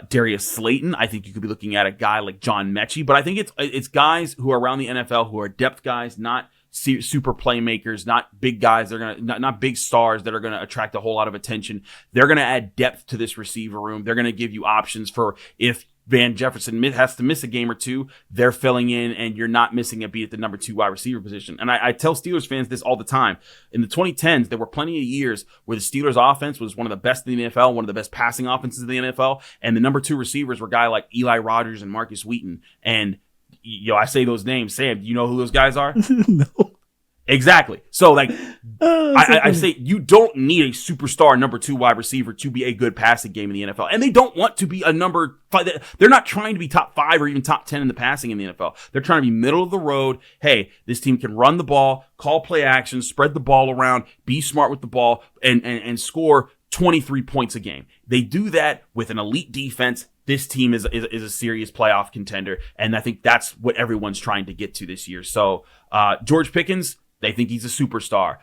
Speaker 3: Darius Slayton. I think you could be looking at a guy like John Mechie, but I think it's guys who are around the NFL who are depth guys, not super playmakers, not big guys. They're gonna not big stars that are gonna attract a whole lot of attention. They're gonna add depth to this receiver room. They're gonna give you options for if Van Jefferson has to miss a game or two, they're filling in, and you're not missing a beat at the number 2 wide receiver position. And I tell Steelers fans this all the time. In the 2010s, there were plenty of years where the Steelers offense was one of the best in the NFL, one of the best passing offenses in the NFL, and the number 2 receivers were guys like Eli Rogers and Marcus Wheaton. And I say those names. Sam, do you know who those guys are?
Speaker 1: No.
Speaker 3: Exactly. So, I say you don't need a superstar number 2 wide receiver to be a good passing game in the NFL. And they don't want to be a number 5. They're not trying to be top 5 or even top 10 in the passing in the NFL. They're trying to be middle of the road. Hey, this team can run the ball, call play action, spread the ball around, be smart with the ball, and score 23 points a game. They do that with an elite defense. This team is a serious playoff contender. And I think that's what everyone's trying to get to this year. So, George Pickens, they think he's a superstar.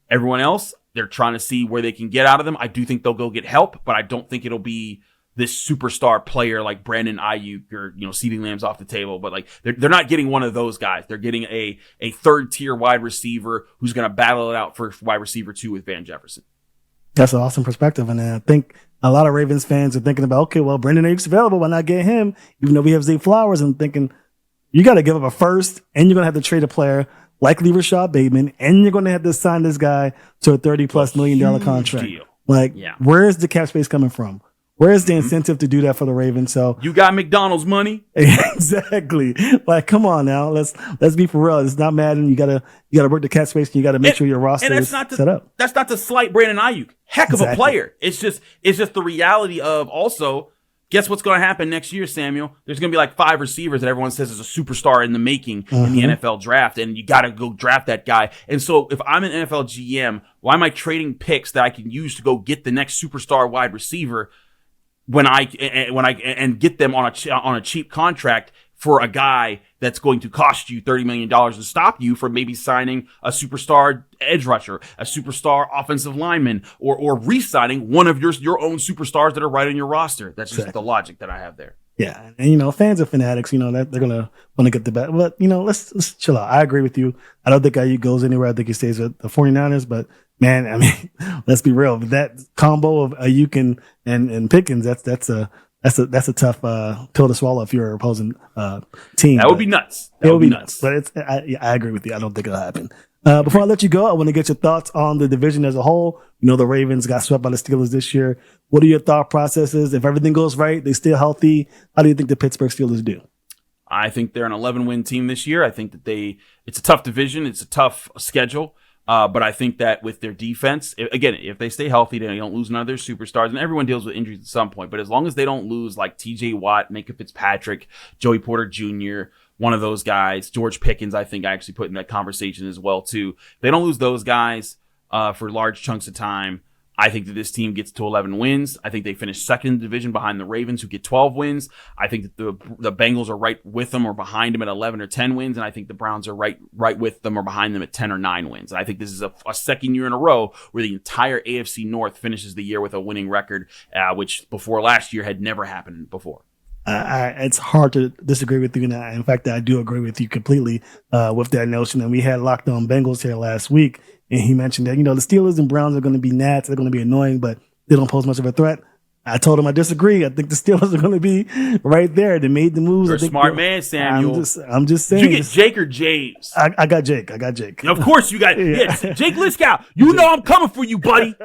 Speaker 3: Everyone else, they're trying to see where they can get out of them. I do think they'll go get help, but I don't think it'll be this superstar player like Brandon Ayuk or, CeeDee Lamb's off the table. But they're not getting one of those guys. They're getting a third tier wide receiver who's going to battle it out for wide receiver 2 with Van Jefferson.
Speaker 1: That's an awesome perspective. And I think a lot of Ravens fans are thinking about, okay, well, Brandon Ayuk's available. Why not get him? Even though we have Zay Flowers, and thinking you got to give up a first, and you're going to have to trade a player likely Rashad Bateman, and you're going to have to sign this guy to a $30+ million contract.
Speaker 3: Deal.
Speaker 1: Where is the cap space coming from? Where is the incentive to do that for the Ravens? So
Speaker 3: you got McDonald's money.
Speaker 1: Exactly. Come on now. Let's be for real. It's not Madden. You gotta work the cap space, and you gotta make sure your roster is set up.
Speaker 3: That's not to slight Brandon Ayuk. Heck of a player. It's just the reality of also. Guess what's going to happen next year, Samuel? There's going to be 5 receivers that everyone says is a superstar in the making in the NFL draft, and you got to go draft that guy. And so if I'm an NFL GM, why am I trading picks that I can use to go get the next superstar wide receiver when I get them on a cheap contract for a guy that's going to cost you $30 million to stop you from maybe signing a superstar edge rusher, a superstar offensive lineman, or re-signing one of your own superstars that are right on your roster. That's just the logic that I have there.
Speaker 1: Yeah. And, fans are fanatics, that they're going to want to get the best. But, let's chill out. I agree with you. I don't think Ayuk goes anywhere. I think he stays with the 49ers. But, man, I mean, let's be real. That combo of Ayuk and Pickens, that's a tough pill to swallow if you're an opposing team.
Speaker 3: That would be nuts.
Speaker 1: It would be nuts. But I agree with you. I don't think it'll happen. Before I let you go, I want to get your thoughts on the division as a whole. The Ravens got swept by the Steelers this year. What are your thought processes? If everything goes right, they still healthy, how do you think the Pittsburgh Steelers do?
Speaker 3: I think they're an 11-win team this year. I think that it's a tough division. It's a tough schedule. But I think that with their defense, again, if they stay healthy, they don't lose none of their superstars, and everyone deals with injuries at some point. But as long as they don't lose like T.J. Watt, Minka Fitzpatrick, Joey Porter Jr., one of those guys, George Pickens, I think I actually put in that conversation as well too. They don't lose those guys for large chunks of time. I think that this team gets to 11 wins. I think they finish second in the division behind the Ravens, who get 12 wins. I think that the Bengals are right with them or behind them at 11 or 10 wins, and I think the Browns are right with them or behind them at 10 or 9 wins. And I think this is a second year in a row where the entire AFC North finishes the year with a winning record, which before last year had never happened before.
Speaker 1: It's hard to disagree with you. And in fact, I do agree with you completely with that notion. And we had Locked On Bengals here last week, and he mentioned that, the Steelers and Browns are going to be gnats. They're going to be annoying, but they don't pose much of a threat. I told him I disagree. I think the Steelers are going to be right there. They made the moves.
Speaker 3: You're a smart man, Samuel.
Speaker 1: I'm just saying.
Speaker 3: Did you get Jake or James?
Speaker 1: I got Jake.
Speaker 3: Of course you got Jake Liskow. You know I'm coming for you, buddy.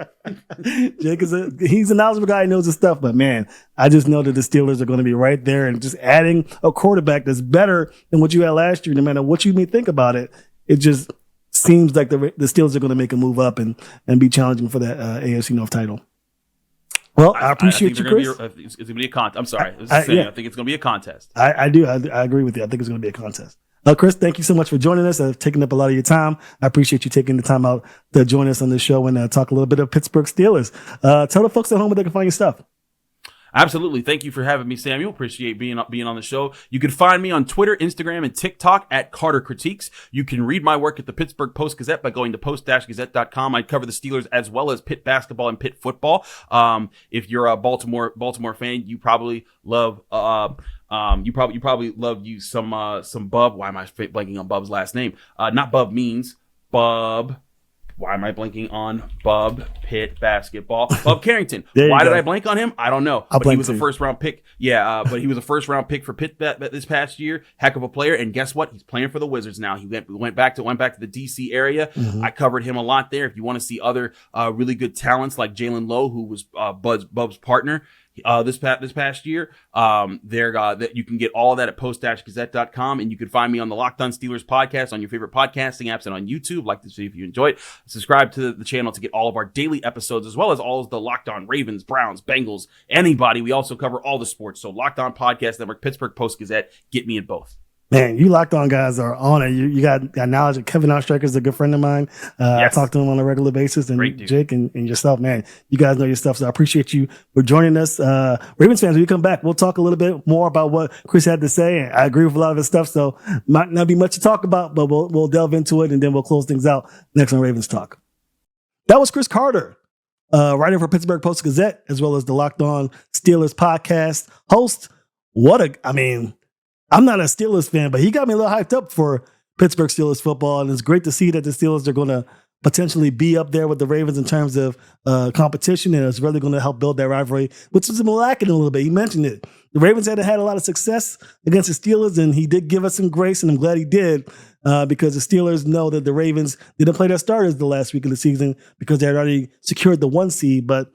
Speaker 1: Jake he's a knowledgeable guy. He knows his stuff. But, man, I just know that the Steelers are going to be right there, and just adding a quarterback that's better than what you had last year, no matter what you may think about it, it just seems like the Steelers are going to make a move up and be challenging for that AFC North title. Well, I appreciate you, Chris.
Speaker 3: It's going to be a contest. I'm sorry. I think it's going to be a contest.
Speaker 1: I do. I agree with you. I think it's going to be a contest. Chris, thank you so much for joining us. I've taken up a lot of your time. I appreciate you taking the time out to join us on the show and talk a little bit of Pittsburgh Steelers. Tell the folks at home where they can find your stuff.
Speaker 3: Absolutely. Thank you for having me, Samuel. Appreciate being on the show. You can find me on Twitter, Instagram, and TikTok at Carter Critiques. You can read my work at the Pittsburgh Post-Gazette by going to post-gazette.com. I cover the Steelers as well as Pitt basketball and Pitt football. If you're a Baltimore fan, you probably love you probably love some Bub. Why am I blanking on Bub's last name? Not Bub Means, Bub. Why am I blanking on Bub Pitt basketball? Bub Carrington. Why did I blank on him? I don't know. But he was a first round pick. Yeah, but he was a first round pick for Pitt this past year. Heck of a player. And guess what? He's playing for the Wizards now. He went back to the DC area. Mm-hmm. I covered him a lot there. If you want to see other really good talents like Jalen Lowe, who was Bub's partner this past year, that you can get all of that at post-gazette.com, and you can find me on the Locked On Steelers podcast on your favorite podcasting apps and on YouTube. Like to see if you enjoy it. Subscribe to the channel to get all of our daily episodes, as well as all of the Locked On Ravens, Browns, Bengals, anybody. We also cover all the sports. So Locked On Podcast Network, Pittsburgh Post-Gazette, get me in both.
Speaker 1: Man, you Locked On guys are on it. You got knowledge. Kevin Ostreicher is a good friend of mine. Yes. I talk to him on a regular basis. And Jake and yourself, man, you guys know your stuff. So I appreciate you for joining us. Ravens fans, when you come back, we'll talk a little bit more about what Chris had to say. I agree with a lot of his stuff, so might not be much to talk about, but we'll delve into it, and then we'll close things out next on Ravens Talk. That was Chris Carter, writer for Pittsburgh Post-Gazette, as well as the Locked On Steelers podcast host. I'm not a Steelers fan, but he got me a little hyped up for Pittsburgh Steelers football, and it's great to see that the Steelers are going to potentially be up there with the Ravens in terms of competition, and it's really going to help build that rivalry, which has been lacking a little bit. He mentioned it. The Ravens hadn't had a lot of success against the Steelers, and he did give us some grace, and I'm glad he did, because the Steelers know that the Ravens didn't play their starters the last week of the season because they had already secured the 1 seed. But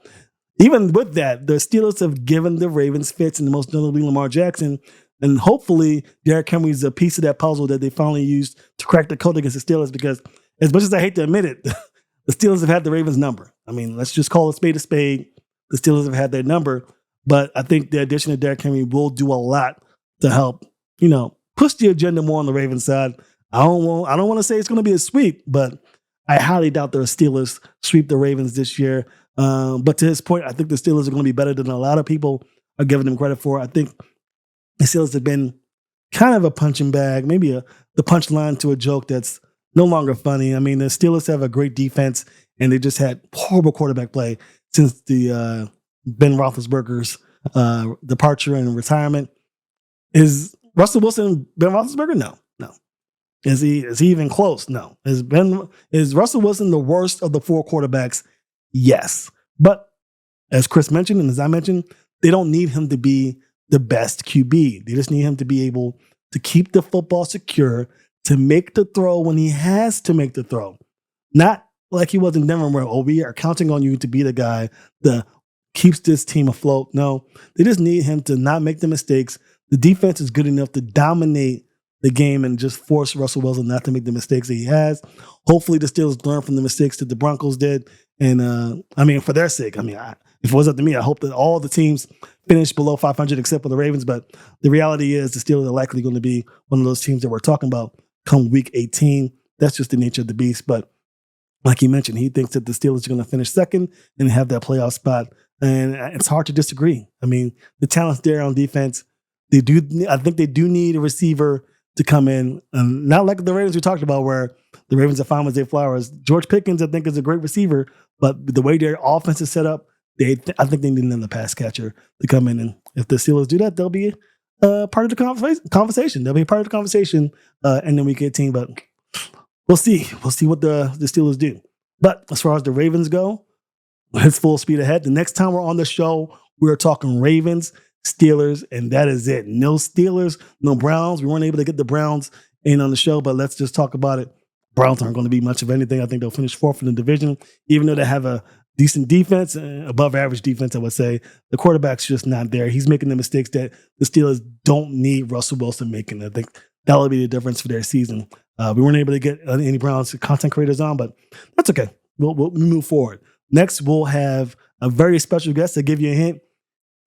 Speaker 1: even with that, the Steelers have given the Ravens fits, and most notably Lamar Jackson. And hopefully, Derrick Henry's a piece of that puzzle that they finally used to crack the code against the Steelers, because as much as I hate to admit it, the Steelers have had the Ravens' number. I mean, let's just call it spade a spade. The Steelers have had their number. But I think the addition of Derrick Henry will do a lot to help, push the agenda more on the Ravens side. I don't want to say it's going to be a sweep, but I highly doubt the Steelers sweep the Ravens this year. But to his point, I think the Steelers are going to be better than a lot of people are giving them credit for. I think the Steelers have been kind of a punching bag, maybe the punchline to a joke that's no longer funny. I mean, the Steelers have a great defense, and they just had horrible quarterback play since the Ben Roethlisberger's departure and retirement. Is Russell Wilson Ben Roethlisberger? No. Is he even close? No. Is Russell Wilson the worst of the 4 quarterbacks? Yes. But as Chris mentioned, and as I mentioned, they don't need him to be the best QB. They just need him to be able to keep the football secure, to make the throw when he has to make the throw. Not like he was in Denver where, we are counting on you to be the guy that keeps this team afloat. No, they just need him to not make the mistakes the defense is good enough to dominate the game and just force Russell Wilson not to make the mistakes that he has. Hopefully the Steelers learn from the mistakes that the Broncos did. And for their sake, if it was up to me, I hope that all the teams finish below 500 except for the Ravens. But the reality is the Steelers are likely going to be one of those teams that we're talking about come week 18. That's just the nature of the beast. But like you mentioned, he thinks that the Steelers are going to finish second and have that playoff spot. And it's hard to disagree. The talent's there on defense. I think they do need a receiver to come in. Not like the Ravens we talked about, where the Ravens are fine with Zay Flowers. George Pickens, I think, is a great receiver, but the way their offense is set up, I think they need another pass catcher to come in. And if the Steelers do that, they'll be part of the conversation. They'll be part of the conversation and then week 18. But we'll see. We'll see what the Steelers do. But as far as the Ravens go, it's full speed ahead. The next time we're on the show, we're talking Ravens, Steelers, and that is it. No Steelers, no Browns. We weren't able to get the Browns in on the show, but let's just talk about it. Browns aren't going to be much of anything. I think they'll finish fourth in the division, even though they have a decent defense, above average defense, I would say. The quarterback's just not there. He's making the mistakes that the Steelers don't need Russell Wilson making. I think that'll be the difference for their season. We weren't able to get any Browns content creators on, but that's okay. We'll move forward. Next, we'll have a very special guest to give you a hint.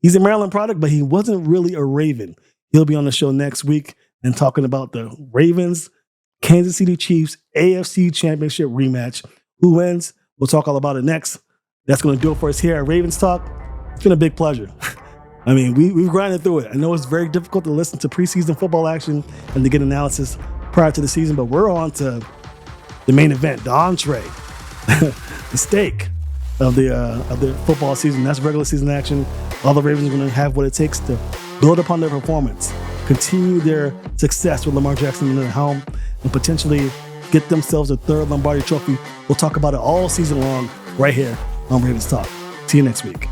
Speaker 1: He's a Maryland product, but he wasn't really a Raven. He'll be on the show next week and talking about the Ravens, Kansas City Chiefs, AFC Championship rematch. Who wins? We'll talk all about it next. That's going to do it for us here at Ravens Talk. It's been a big pleasure. We've grinded through it. I know it's very difficult to listen to preseason football action and to get analysis prior to the season, but we're on to the main event, the entree, the steak of the football season. That's regular season action. All the Ravens are going to have what it takes to build upon their performance, continue their success with Lamar Jackson in their helm, and potentially get themselves a third Lombardi trophy. We'll talk about it all season long right here on Ravens Talk. See you next week.